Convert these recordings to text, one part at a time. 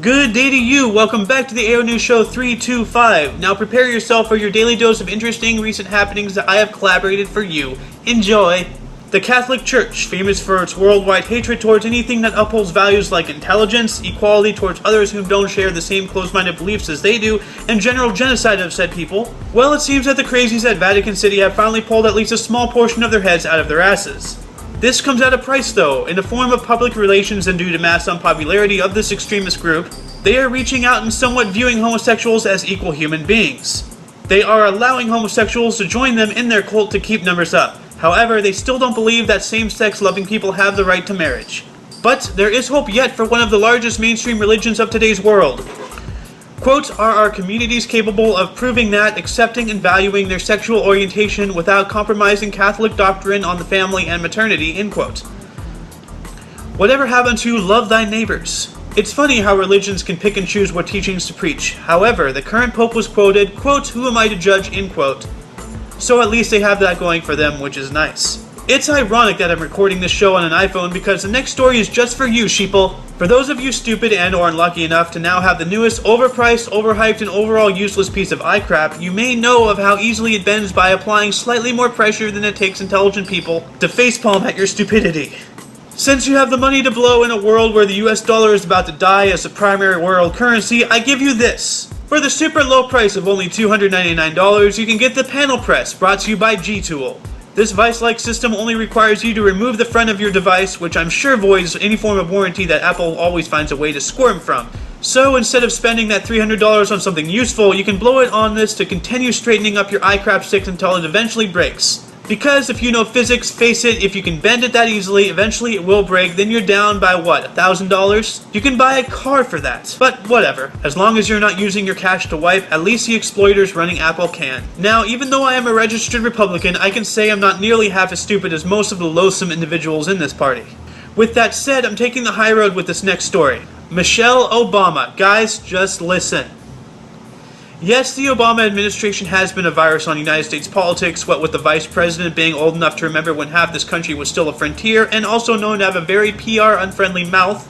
Good day to you. Welcome back to the AO News Show 325. Now prepare yourself for your daily dose of interesting recent happenings that I have collaborated for you. Enjoy. The Catholic Church, famous for its worldwide hatred towards anything that upholds values like intelligence, equality towards others who don't share the same closed-minded beliefs as they do, and general genocide of said people, well, it seems that the crazies at Vatican City have finally pulled at least a small portion of their heads out of their asses. This comes at a price, though, in the form of public relations, and due to mass unpopularity of this extremist group, they are reaching out and somewhat viewing homosexuals as equal human beings. They are allowing homosexuals to join them in their cult to keep numbers up. However, they still don't believe that same-sex loving people have the right to marriage. But there is hope yet for one of the largest mainstream religions of today's world. Quote, are our communities capable of proving that, accepting and valuing their sexual orientation without compromising Catholic doctrine on the family and maternity, end quote. Whatever happened to love thy neighbors? It's funny how religions can pick and choose what teachings to preach. However, the current pope was quoted, quote, who am I to judge, end quote. So at least they have that going for them, which is nice. It's ironic that I'm recording this show on an iPhone because the next story is just for you, sheeple. For those of you stupid and or unlucky enough to now have the newest, overpriced, overhyped, and overall useless piece of eye crap, you may know of how easily it bends by applying slightly more pressure than it takes intelligent people to facepalm at your stupidity. Since you have the money to blow in a world where the US dollar is about to die as the primary world currency, I give you this. For the super low price of only $299, you can get the panel press, brought to you by G-Tool. This vice-like system only requires you to remove the front of your device, which I'm sure voids any form of warranty that Apple always finds a way to squirm from. So instead of spending that $300 on something useful, you can blow it on this to continue straightening up your iCrap stick until it eventually breaks. Because if you know physics, face it, if you can bend it that easily, eventually it will break, then you're down by what, $1,000? You can buy a car for that. But whatever, as long as you're not using your cash to wipe, at least the exploiters running Apple can. Now, even though I am a registered Republican, I can say I'm not nearly half as stupid as most of the loathsome individuals in this party. With that said, I'm taking the high road with this next story. Michelle Obama. Guys, just listen. Yes, the Obama administration has been a virus on United States politics, what with the vice president being old enough to remember when half this country was still a frontier, and also known to have a very PR-unfriendly mouth.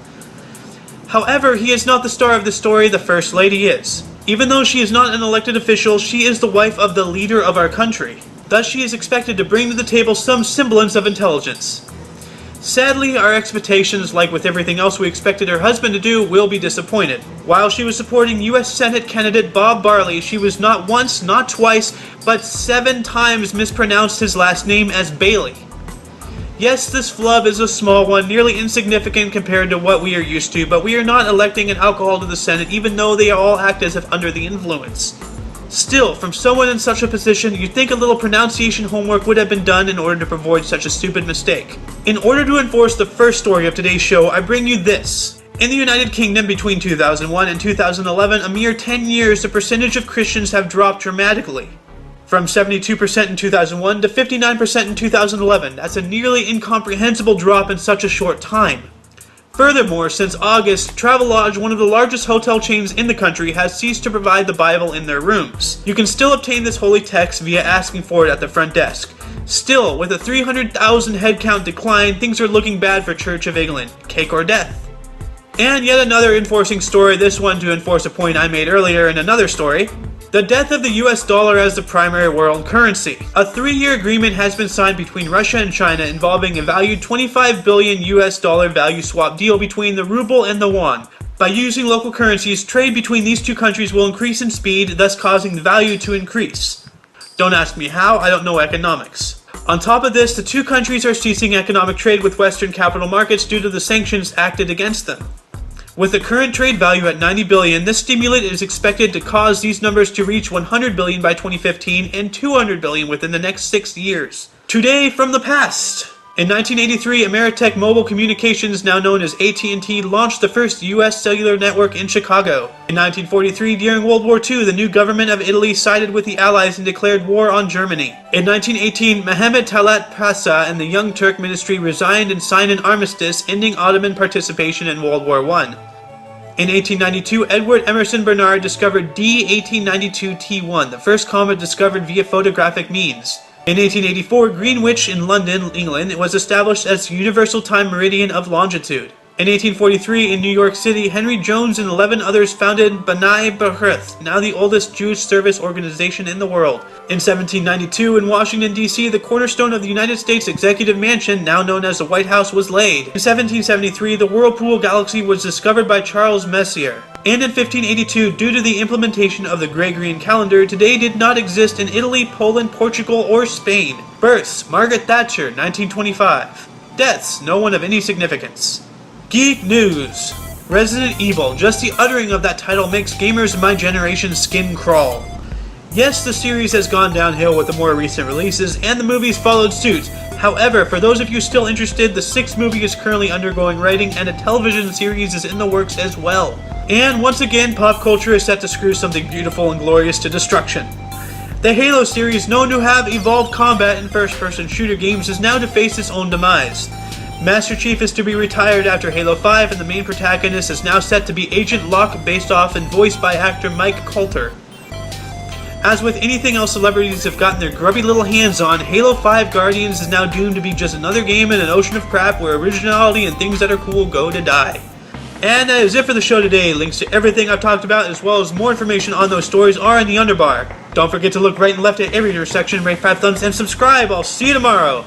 However, he is not the star of the story, the First Lady is. Even though she is not an elected official, she is the wife of the leader of our country. Thus, she is expected to bring to the table some semblance of intelligence. Sadly, our expectations, like with everything else we expected her husband to do, will be disappointed. While she was supporting U.S. Senate candidate Bob Barley, she was not once, not twice, but 7 times mispronounced his last name as Bailey. Yes, this flub is a small one, nearly insignificant compared to what we are used to, but we are not electing an alcohol to the Senate even though they all act as if under the influence. Still, from someone in such a position, you'd think a little pronunciation homework would have been done in order to avoid such a stupid mistake. In order to enforce the first story of today's show, I bring you this. In the United Kingdom between 2001 and 2011, a mere 10 years, the percentage of Christians have dropped dramatically. From 72% in 2001 to 59% in 2011. That's a nearly incomprehensible drop in such a short time. Furthermore, since August, Travelodge, one of the largest hotel chains in the country, has ceased to provide the Bible in their rooms. You can still obtain this holy text via asking for it at the front desk. Still, with a 300,000 headcount decline, things are looking bad for Church of England. Cake or death. And yet another enforcing story, this one to enforce a point I made earlier in another story. The death of the US dollar as the primary world currency. A 3-year agreement has been signed between Russia and China involving a valued 25 billion US dollar value swap deal between the ruble and the yuan. By using local currencies, trade between these two countries will increase in speed, thus causing the value to increase. Don't ask me how, I don't know economics. On top of this, the two countries are ceasing economic trade with Western capital markets due to the sanctions acted against them. With the current trade value at 90 billion, this stimulant is expected to cause these numbers to reach 100 billion by 2015 and 200 billion within the next 6 years. Today from the past. In 1983, Ameritech Mobile Communications, now known as AT&T, launched the first U.S. cellular network in Chicago. In 1943, during World War II, the new government of Italy sided with the Allies and declared war on Germany. In 1918, Mehmet Talat Pasha and the Young Turk Ministry resigned and signed an armistice ending Ottoman participation in World War I. In 1892, Edward Emerson Bernard discovered D-1892-T1, the first comet discovered via photographic means. In 1884, Greenwich in London, England, was established as the Universal Time Meridian of Longitude. In 1843, in New York City, Henry Jones and 11 others founded B'nai B'rith, now the oldest Jewish service organization in the world. In 1792, in Washington, D.C., the cornerstone of the United States Executive Mansion, now known as the White House, was laid. In 1773, the Whirlpool Galaxy was discovered by Charles Messier. And in 1582, due to the implementation of the Gregorian calendar, today did not exist in Italy, Poland, Portugal, or Spain. Births: Margaret Thatcher, 1925. Deaths: no one of any significance. Geek News. Resident Evil. Just the uttering of that title makes gamers of my generation's skin crawl. Yes, the series has gone downhill with the more recent releases, and the movies followed suit. However, for those of you still interested, the 6th movie is currently undergoing writing, and a television series is in the works as well. And once again, pop culture is set to screw something beautiful and glorious to destruction. The Halo series, known to have evolved combat in first-person shooter games, is now to face its own demise. Master Chief is to be retired after Halo 5, and the main protagonist is now set to be Agent Locke, based off and voiced by actor Mike Coulter. As with anything else celebrities have gotten their grubby little hands on, Halo 5 Guardians is now doomed to be just another game in an ocean of crap where originality and things that are cool go to die. And that is it for the show today. Links to everything I've talked about, as well as more information on those stories, are in the underbar. Don't forget to look right and left at every intersection, rate 5 thumbs, and subscribe. I'll see you tomorrow.